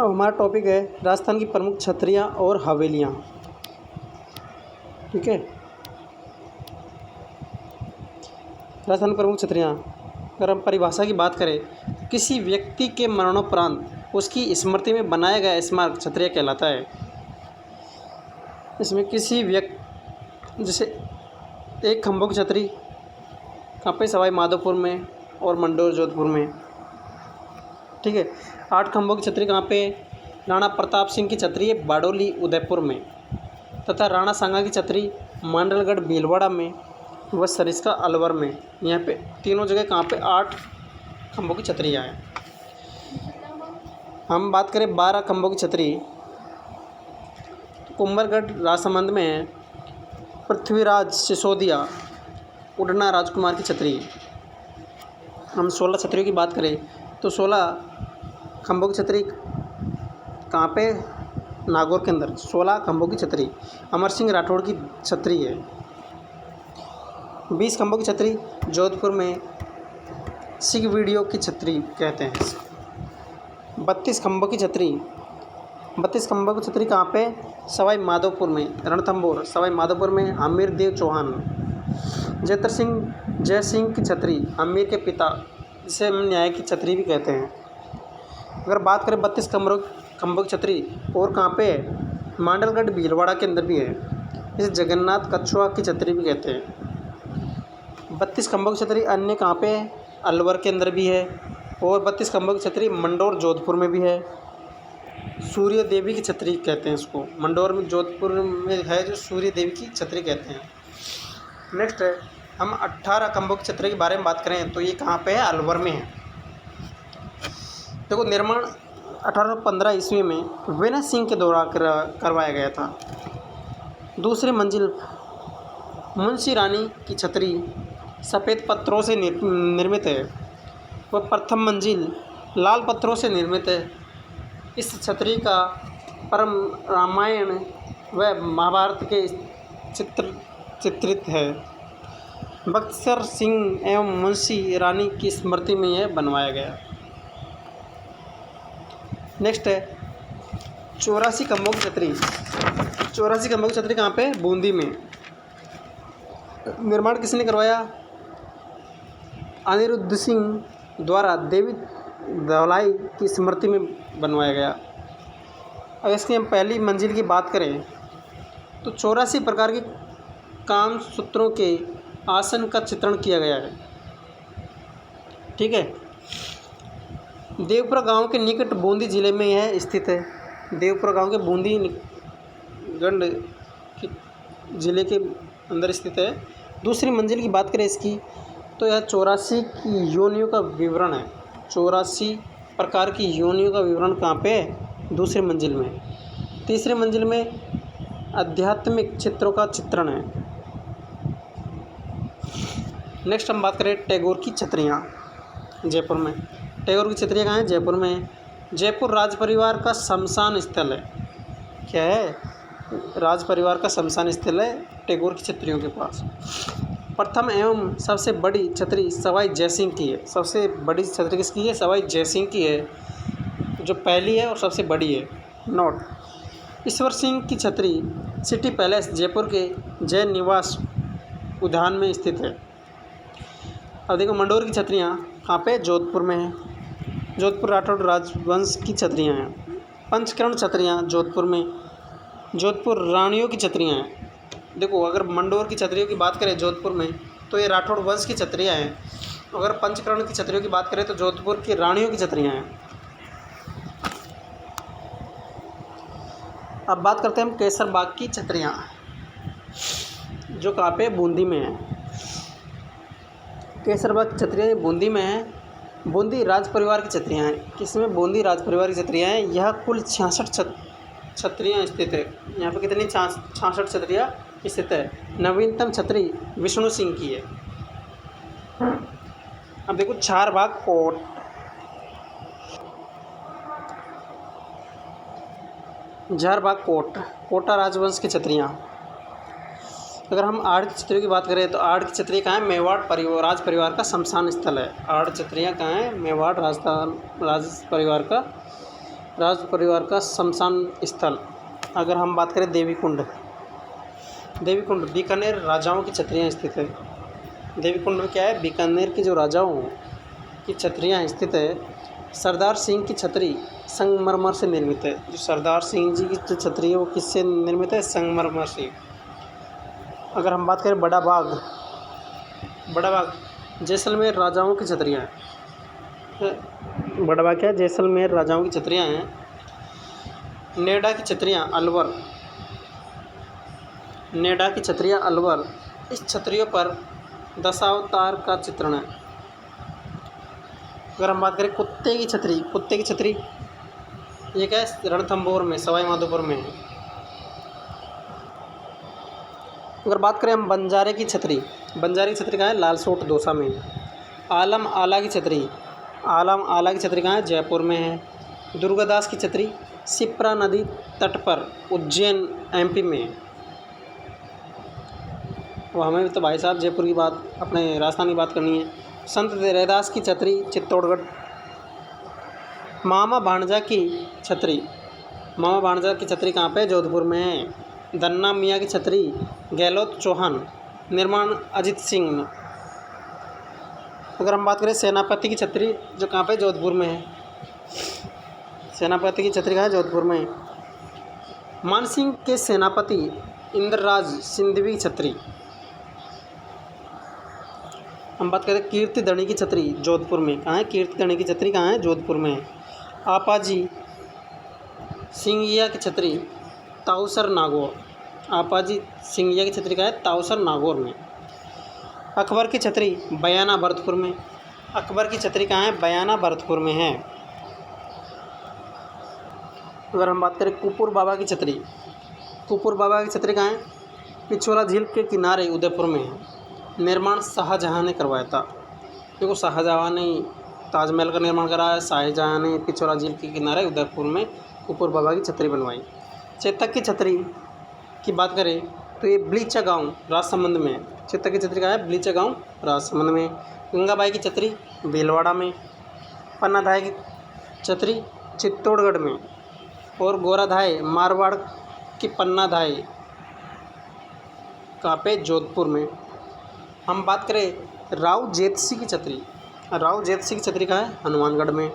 अब हमारा टॉपिक है राजस्थान की प्रमुख छतरियाँ और हवेलियाँ। ठीक है, राजस्थान की प्रमुख छतरियाँ, अगर हम परिभाषा की बात करें तो किसी व्यक्ति के मरणोपरांत उसकी स्मृति में बनाया गया स्मारक छतरिया कहलाता है। इसमें किसी व्यक्ति, जैसे एक खंभों की छतरी कहाँ पे, सवाई माधोपुर में और मंडोर जोधपुर में। ठीक है, 8 खंभों की छतरी कहाँ पे, राणा प्रताप सिंह की छतरी है बारडोली उदयपुर में, तथा राणा सांगा की छतरी मांडलगढ़ भीलवाड़ा में व सरिस्का अलवर में। यहाँ पे तीनों जगह कहाँ पे 8 खंभों की छतरियाँ हैं। हम बात करें 12 खंभों की छतरी, कुंभलगढ़ राजसमंद में है पृथ्वीराज सिसोदिया उड़ना राजकुमार की छतरी। हम 16 छतरियों की बात करें तो 16 खंभों की छतरी कहाँ पे, नागौर के अंदर 16 खंभों की छतरी अमर सिंह राठौड़ की छतरी है। 20 खंभों की छतरी जोधपुर में सिख वीडियो की छतरी कहते हैं। 32 खंभों की छतरी कहाँ पे, सवाई माधोपुर में रणथंभौर, सवाई माधोपुर में आमिर देव चौहान। जय सिंह की छतरी आमिर के पिता, जिसे हम न्याय की छतरी भी कहते हैं। अगर बात करें 32 खंभों की छतरी और कहाँ पे है, मांडलगढ़ भीलवाड़ा के अंदर भी है, इसे जगन्नाथ कछुआ की छतरी भी कहते हैं। 32 खंभों की छतरी अन्य कहाँ पे है, अलवर के अंदर भी है, और 32 खंभों की छतरी मंडोर जोधपुर में भी है। सूर्य देवी की छतरी कहते हैं इसको, मंडोर में जोधपुर में है जो सूर्य देवी की छतरी कहते हैं। नेक्स्ट है, हम 18 खंभों की छतरी के बारे में बात करें तो ये कहाँ पे है, अलवर में है। देखो, निर्माण 1815 ईस्वी में विनय सिंह के द्वारा करवाया गया था। दूसरी मंजिल मुंशी रानी की छतरी सफ़ेद पत्थरों से निर्मित है, वह प्रथम मंजिल लाल पत्थरों से निर्मित है। इस छतरी का परम रामायण व महाभारत के चित्रित है। बख्तर सिंह एवं मुंशी रानी की स्मृति में यह बनवाया गया। नेक्स्ट है 84 खंभों की छतरी। 84 खंभों की छतरी कहाँ पे, बूंदी में। निर्माण किसने करवाया, अनिरुद्ध सिंह द्वारा देवी धवलाई की स्मृति में बनवाया गया। अगर इसकी हम पहली मंजिल की बात करें तो 84 प्रकार के काम सूत्रों के आसन का चित्रण किया गया है। ठीक है, देवपुरा गांव के निकट बूंदी जिले में यह स्थित है। देवपुरा गांव के बूंदी गंड जिले के अंदर स्थित है। दूसरी मंजिल की बात करें इसकी तो यह 84 की योनियों का विवरण है। 84 प्रकार की योनियों का विवरण कहाँ पे है, दूसरी मंजिल में। तीसरी मंजिल में आध्यात्मिक चित्रों का चित्रण है। नेक्स्ट हम बात करें टैगोर की छतरियाँ जयपुर में। टैगोर की छतरियाँ कहाँ हैं, जयपुर में। जयपुर राज परिवार का शमशान स्थल है। क्या है, राज परिवार का शमशान स्थल है टैगोर की छतरियों के पास। प्रथम एवं सबसे बड़ी छतरी सवाई जयसिंह की है। सबसे बड़ी छतरी किसकी है, सवाई जयसिंह की है, जो पहली है और सबसे बड़ी है। नोट, ईश्वर सिंह की छतरी सिटी पैलेस जयपुर के जय निवास उद्यान में स्थित है। अब देखो, मंडोर की छतरियाँ कहाँ पे, जोधपुर में है। जोधपुर राठौड़ राजवंश की छतरियाँ हैं। पंचकर्ण छतरियाँ जोधपुर में, जोधपुर रानियों की छतरियाँ हैं। देखो, अगर मंडोर की छतरियों की बात करें जोधपुर में तो ये राठौड़ वंश की छतरियाँ हैं। अगर पंचकर्ण की छतरियों की बात करें तो जोधपुर की रानियों की छतरियाँ हैं। अब बात करते हैं हम केसरबाग की छतरियाँ, जो कहाँ पे, बूंदी में है। केसरबाग की छतरियाँ बूंदी में है। बूंदी राज परिवार की छतरियाँ हैं। किसमें, बूंदी राज परिवार की छतरियाँ हैं। यह कुल 66 छतरियाँ स्थित है। यहाँ पे कितनी, 66 छतरियाँ स्थित है। नवीनतम छतरी विष्णु सिंह की है। अब देखो, चारबाग कोट। झारबाग कोट, कोटा राजवंश की छतरियाँ। अगर हम आड़ की छतरियों की बात करें तो आड़ की छतरी कहाँ है, मेवाड़ राज परिवार का शमशान स्थल है। आड़ छतरियाँ कहाँ हैं, मेवाड़ राज परिवार का राज परिवार का शमशान स्थल, अगर हम बात करें देवी कुंड बीकानेर राजाओं की छतरियाँ स्थित है। देवी कुंड में क्या है, बीकानेर के जो राजाओं की छतरियाँ स्थित है। सरदार सिंह की छतरी संगमरमर से निर्मित है। जो सरदार सिंह जी की जो छतरी है वो किससे निर्मित है, संगमरमर से। अगर हम बात करें बड़ा बाग जैसलमेर राजाओं की छतरियाँ हैं। बड़ा बाग क्या है, जैसलमेर राजाओं की छतरियाँ हैं। नेडा की छतरियाँ अलवर, इस छतरियों पर दशावतार का चित्रण है। अगर हम बात करें कुत्ते की छतरी ये क्या है, रणथंभौर में, सवाई माधोपुर में है। अगर बात करें हम बंजारे की छतरी कहाँ है, लालसोट दौसा में। आलम आला की छतरी कहाँ है, जयपुर में है। दुर्गादास की छतरी शिप्रा नदी तट पर उज्जैन एमपी में है। वो हमें तो भाई साहब जयपुर की बात, अपने राजस्थान की बात करनी है। संत रैदास की छतरी चित्तौड़गढ़। मामा भाणजा की छतरी कहाँ पे, जोधपुर में है। दन्ना मियाँ की छतरी गहलोत चौहान, निर्माण अजित सिंह। अगर हम बात करें सेनापति की छतरी, जो कहाँ पे, जोधपुर में है। सेनापति की छतरी कहाँ है, जोधपुर में। मानसिंह के सेनापति इंद्रराज सिंधवी की छतरी। हम बात करें कीर्तिधणी की छतरी, जोधपुर में। कहाँ है, कीर्तिधणी की छतरी कहाँ है, जोधपुर में है। आपाजी सिंगिया की छतरी ताऊसर नागौर। आपाजी सिंगिया की छतरी कहाँ है, ताऊसर नागौर में। अकबर की छतरी बयाना भरतपुर में। अकबर की छतरी कहाँ है, बयाना भरतपुर में है। अगर हम बात करें कुपुर बाबा की छतरी कहाँ है, पिछोला झील के किनारे उदयपुर में है। निर्माण शाहजहाँ ने करवाया था। देखो, शाहजहाँ ने ताजमहल का निर्माण कराया, शाहजहाँ ने पिछोला झील के किनारे उदयपुर में कुपुर बाबा की छतरी बनवाई। चेतक की छतरी की बात करें तो ये ब्लीचा गांव राजसमंद में है। चेतक की छतरी कहाँ है, ब्लीचा गांव राजसमंद में। गंगाबाई की छतरी भीलवाड़ा में। पन्नाधाय की छतरी चित्तौड़गढ़ में। और गोराधाय मारवाड़ की पन्नाधाय कहाँ पे, जोधपुर में। हम बात करें राव जेतसी की छतरी कहाँ है, हनुमानगढ़ में।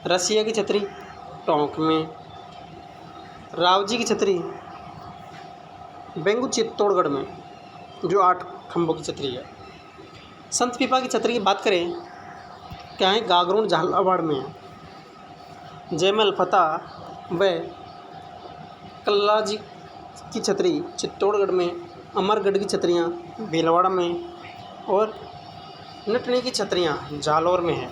रसिया की छतरी टोंक में। रावजी की छतरी बेंगू चित्तौड़गढ़ में, जो 8 खंभों की छतरी है। संत पीपा की छतरी की बात करें क्या है, गागरोन झालावाड़ में है। जयमल फतेह व कल्लाजी की छतरी चित्तौड़गढ़ में। अमरगढ़ की छतरियाँ भीलवाड़ा में। और नटनी की छतरियाँ जालौर में है।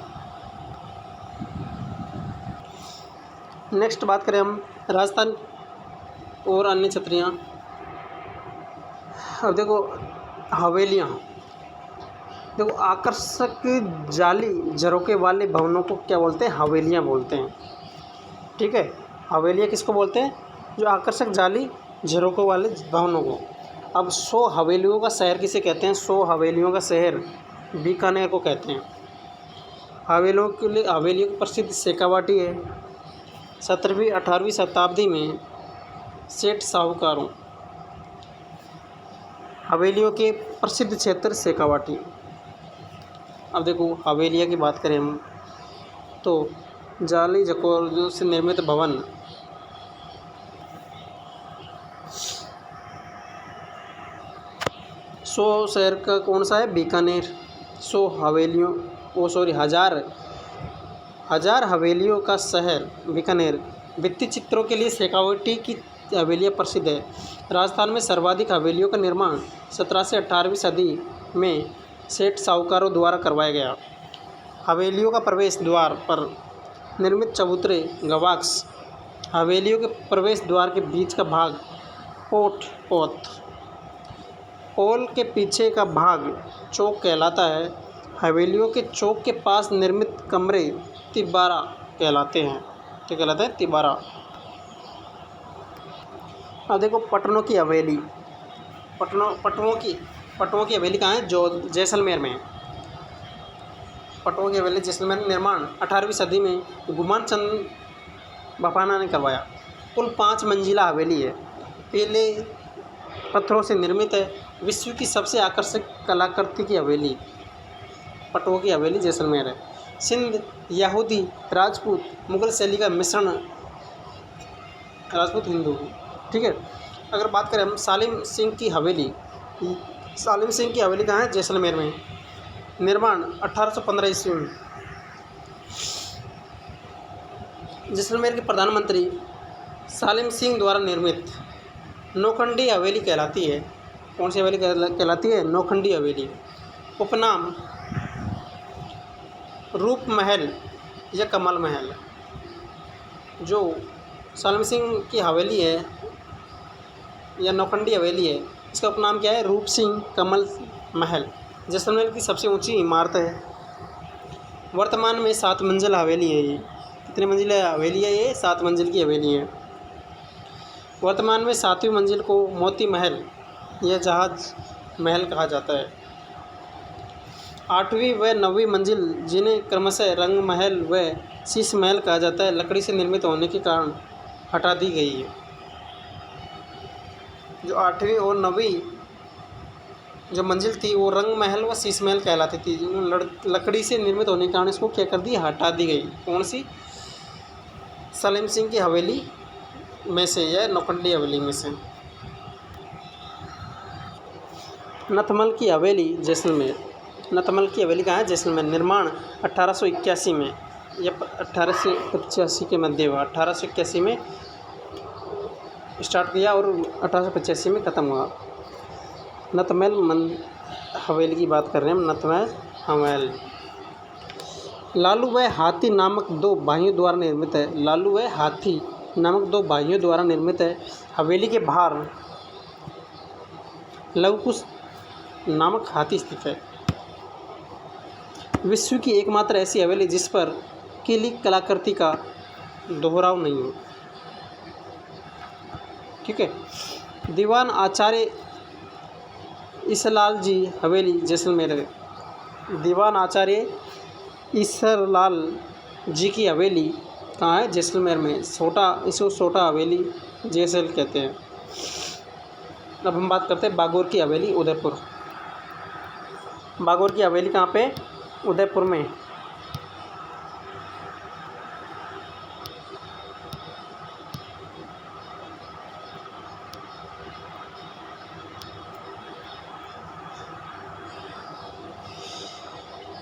नेक्स्ट बात करें हम राजस्थान और अन्य छतरियाँ। अब देखो हवेलियाँ, देखो आकर्षक जाली झरोके वाले भवनों को क्या बोलते हैं, हवेलियाँ बोलते हैं। ठीक है, हवेलियाँ किसको बोलते हैं, जो आकर्षक जाली झरोकों वाले भवनों को। अब 100 हवेलियों का शहर किसे कहते हैं, 100 हवेलियों का शहर बीकानेर को कहते हैं। हवेलियों की प्रसिद्ध शेखावाटी है। 17वीं 18वीं शताब्दी में सेठ साहूकारों हवेलियों के प्रसिद्ध क्षेत्र शेखावाटी। अब देखो हवेलिया की बात करें हम तो जाली झरोकों से निर्मित भवन 100 शहर का कौन सा है, बीकानेर। 100 हवेलियों हजार हवेलियों का शहर बीकानेर। भित्ति चित्रों के लिए शेखावाटी की हवेलियाँ प्रसिद्ध है। राजस्थान में सर्वाधिक हवेलियों का निर्माण 17 से 18वीं सदी में सेठ साहूकारों द्वारा करवाया गया। हवेलियों का प्रवेश द्वार पर निर्मित चबूतरे गवाक्ष। हवेलियों के प्रवेश द्वार के बीच का भाग पोल के पीछे का भाग चौक कहलाता है। हवेलियों के चौक के पास निर्मित कमरे तिबारा कहलाते हैं। क्या कहलाता है, तिबारा। अब देखो पटनों की हवेली। पटनों की हवेली कहाँ है, जो जैसलमेर में। पटनों की हवेली जैसलमेर में निर्माण 18वीं सदी में गुमान चंद बफाना ने करवाया। कुल 5 मंजिला हवेली है, पीले पत्थरों से निर्मित है। विश्व की सबसे आकर्षक कलाकृति की हवेली, पटों की हवेली जैसलमेर है। सिंध यहूदी राजपूत मुगल शैली का मिश्रण, राजपूत हिंदू, ठीक है। अगर बात करें हम सालिम सिंह की हवेली, सालिम सिंह की हवेली कहाँ है? जैसलमेर में। निर्माण 1815 ईस्वी में। जैसलमेर के प्रधानमंत्री सालिम सिंह द्वारा निर्मित नौखंडी हवेली कहलाती है। कौन सी हवेली कहलाती है? नौखंडी हवेली। उपनाम रूप महल या कमल महल। जो सालिम सिंह की हवेली है या नौखंडी हवेली है, इसका उपनाम क्या है? रूप सिंह कमल महल। जैसलमेर की सबसे ऊंची इमारत है। वर्तमान में 7 मंजिल हवेली है ये। कितनी मंजिल हवेली है ये? 7 मंजिल की हवेली है। वर्तमान में 7वीं मंजिल को मोती महल या जहाज महल कहा जाता है। 8वीं व 9वीं मंजिल, जिन्हें क्रमशः रंग महल व शीश महल कहा जाता है, लकड़ी से निर्मित होने के कारण हटा दी गई है। जो 8वीं और 9वीं जो मंजिल थी वो रंग महल व शीश महल कहलाती थी। लकड़ी से निर्मित होने के कारण इसको क्या कर दी? हटा दी गई। कौन सी? सलीम सिंह की हवेली में से या नौखंडी हवेली में से। नथमल की हवेली जैसलमेर। नथमल की हवेली कहाँ है? जैसलमेर। निर्माण 1881 में या 1885 के मध्य हुआ। 1881 में स्टार्ट किया और 1885 में ख़त्म हुआ। नथमल हवेली की बात कर रहे हैं हम। नथमल हवेली लालू व हाथी नामक 2 भाइयों द्वारा निर्मित है। लालू व हाथी नामक 2 भाइयों द्वारा निर्मित है। हवेली के बाहर लवकुश नामक हाथी स्थित है। विश्व की एकमात्र ऐसी हवेली जिस पर किली कलाकृति का दोहराव नहीं हो, ठीक है। दीवान आचार्य ईसरलाल जी हवेली जैसलमेर है। दीवान आचार्य ईसरलाल जी की हवेली कहाँ है? जैसलमेर में। इसको छोटा हवेली जैसल कहते हैं। अब हम बात करते हैं बागोर की हवेली उदयपुर। बागोर की हवेली कहाँ पे? उदयपुर में।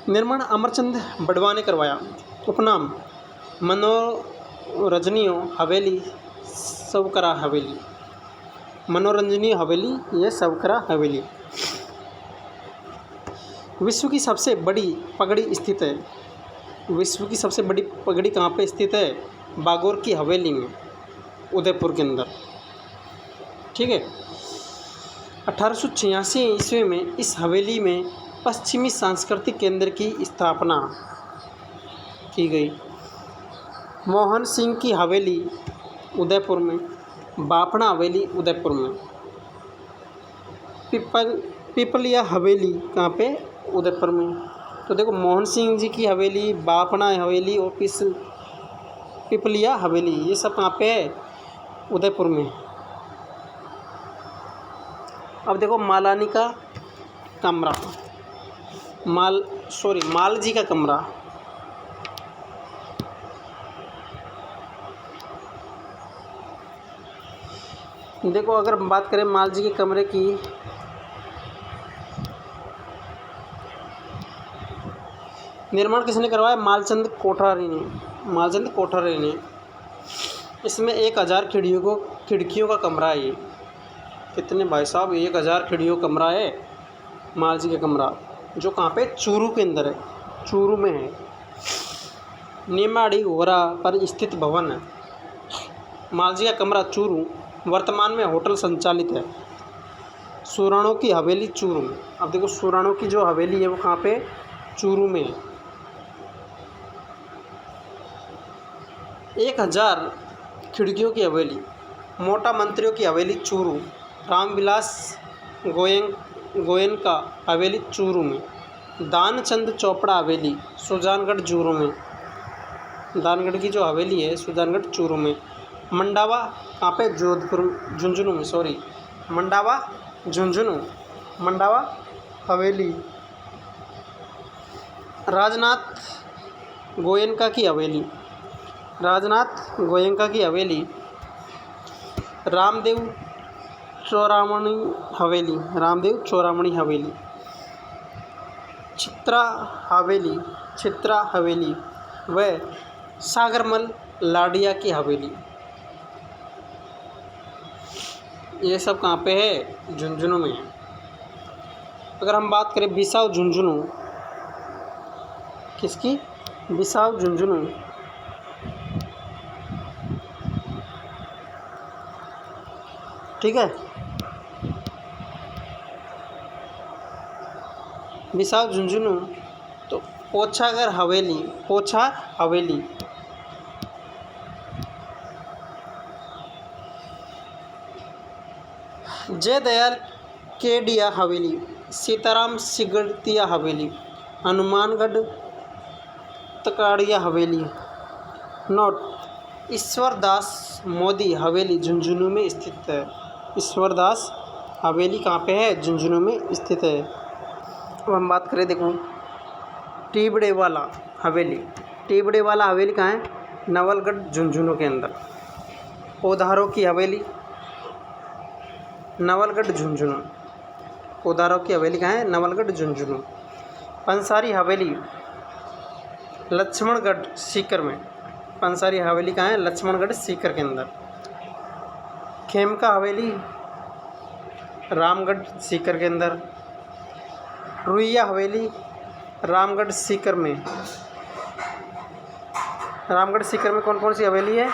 निर्माण अमरचंद बड़वा ने करवाया। उपनाम मनोरंजनीय हवेली सवकरा हवेली। मनोरंजनीय हवेली या सवकरा हवेली। विश्व की सबसे बड़ी पगड़ी स्थित है। विश्व की सबसे बड़ी पगड़ी कहाँ पे स्थित है? बागोर की हवेली में, उदयपुर के अंदर, ठीक है। 1886 ईस्वी में इस हवेली में पश्चिमी सांस्कृतिक केंद्र की स्थापना की गई। मोहन सिंह की हवेली उदयपुर में। बापना हवेली उदयपुर में। पिपलिया हवेली कहाँ पे? उदयपुर में। तो देखो, मोहन सिंह जी की हवेली, बापना हवेली और पिपलिया हवेली, ये सब कहाँ पे है? उदयपुर में। अब देखो मालानी का कमरा, माल जी का कमरा। देखो, अगर हम बात करें माल जी के कमरे की, निर्माण किसने करवाया? मालचंद कोठारी ने। इसमें 1000 खिड़कियों का कमरा है ये। कितने भाई साहब? 1000 खिड़कियों का कमरा है माल जी का कमरा, जो कहाँ पे? चूरू के अंदर है, चूरू में है। नीमाड़ी घोरा पर स्थित भवन है माल जी का कमरा, चूरू। वर्तमान में होटल संचालित है। सुराणों की हवेली चूरू में। अब देखो, सुराणों की जो हवेली है वो कहाँ पे? चूरू में है। 1000 खिड़कियों की हवेली, मोटा मंत्रियों की हवेली चूरू। रामविलास गोयन का हवेली चूरू में। दानचंद चोपड़ा हवेली सुजानगढ़ चूरू में। दानगढ़ की जो हवेली है सुजानगढ़ चूरू में। मंडावा कहाँ पे? जोधपुर, झुंझुनू में, सॉरी, मंडावा झुंझुनू, मंडावा हवेली। राजनाथ गोयनका की हवेली, राजनाथ गोयनका की हवेली। रामदेव चौरामणी हवेली, रामदेव चौरामणी हवेली। चित्रा हवेली, चित्रा हवेली व सागरमल लाडिया की हवेली। ये सब कहाँ पे है? झुंझुनू में है। अगर हम बात करें बिसाऊ झुंझुनू, किसकी? बिसाऊ झुंझुनू। ठीक है, बिसाऊ झुंझुनू। तो पोछागर हवेली, पोछा हवेली। जयदयाल केडिया हवेली, सीताराम सिगड़तिया हवेली, हनुमानगढ़ तकाड़िया हवेली। नोट: ईश्वरदास मोदी हवेली झुंझुनू में स्थित है। ईश्वरदास हवेली कहाँ पे है? झुंझुनू में स्थित है। अब हम बात करें, देखो, टीबड़े वाला हवेली, टीबड़े वाला हवेली कहाँ है? नवलगढ़ झुंझुनू के अंदर। ओधारों की हवेली, नवलगढ़ झुंझुनू। ओधारों की हवेली कहाँ है? नवलगढ़ झुंझुनू। पंसारी हवेली लक्ष्मणगढ़ सीकर में। पंसारी हवेली कहाँ है? लक्ष्मणगढ़ सीकर के अंदर। खेमका हवेली रामगढ़ सीकर के अंदर। रुइया हवेली रामगढ़ सीकर में। रामगढ़ सीकर में कौन कौन सी हवेली है?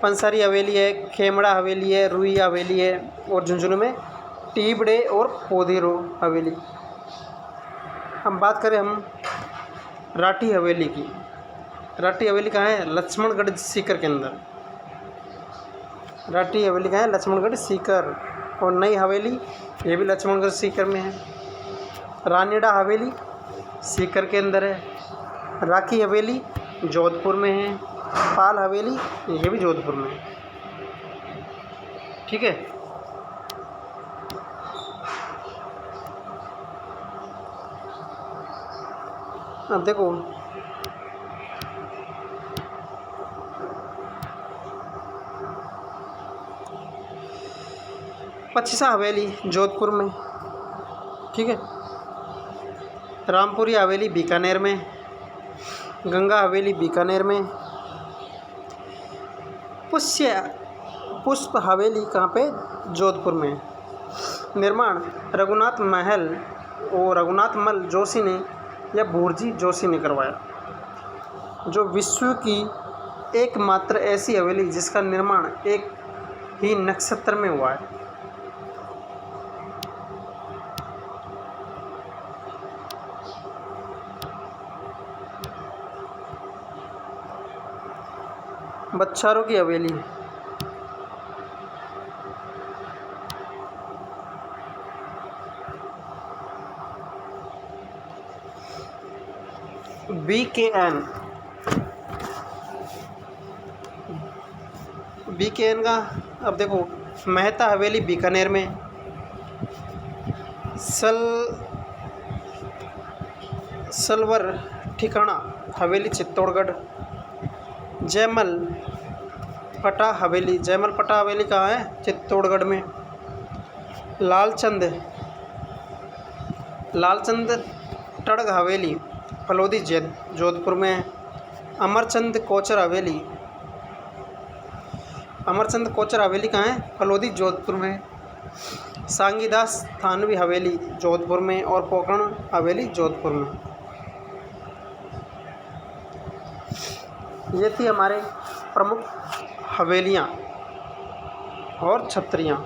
पंसारी हवेली है, खेमड़ा हवेली है, रुइया हवेली है, और झुंझुनू में टीबड़े और पोधीरो हवेली। हम बात करें राठी हवेली की। राठी हवेली कहाँ है? लक्ष्मणगढ़ सीकर के अंदर। राठी हवेली कहाँ है? लक्ष्मणगढ़ सीकर। और नई हवेली, ये भी लक्ष्मणगढ़ सीकर में है। रानीड़ा हवेली सीकर के अंदर है। राखी हवेली जोधपुर में है। पाल हवेली ये भी जोधपुर में है। ठीक है, अब देखो, पचीसा हवेली जोधपुर में। ठीक है, रामपुरी हवेली बीकानेर में। गंगा हवेली बीकानेर में। पुष्प हवेली कहाँ पे? जोधपुर में। निर्माण रघुनाथ महल और रघुनाथ मल जोशी ने या भूरजी जोशी ने करवाया। जो विश्व की एकमात्र ऐसी हवेली जिसका निर्माण एक ही नक्षत्र में हुआ है। बच्छारों की हवेली। BKN, BKN का अब देखो, मेहता हवेली बीकानेर में। सलवर ठिकाना हवेली चित्तौड़गढ़। जयमल पटा हवेली, जयमल पटा हवेली कहाँ है? चित्तौड़गढ़ में। लालचंद टड़ग हवेली फलोदी जोधपुर में। अमरचंद कोचर हवेली, अमरचंद कोचर हवेली कहाँ है? फलोदी जोधपुर में। सांगीदास थानवी हवेली जोधपुर में। और पोकरण हवेली जोधपुर में। ये थी हमारे प्रमुख हवेलियाँ और छत्रियाँ।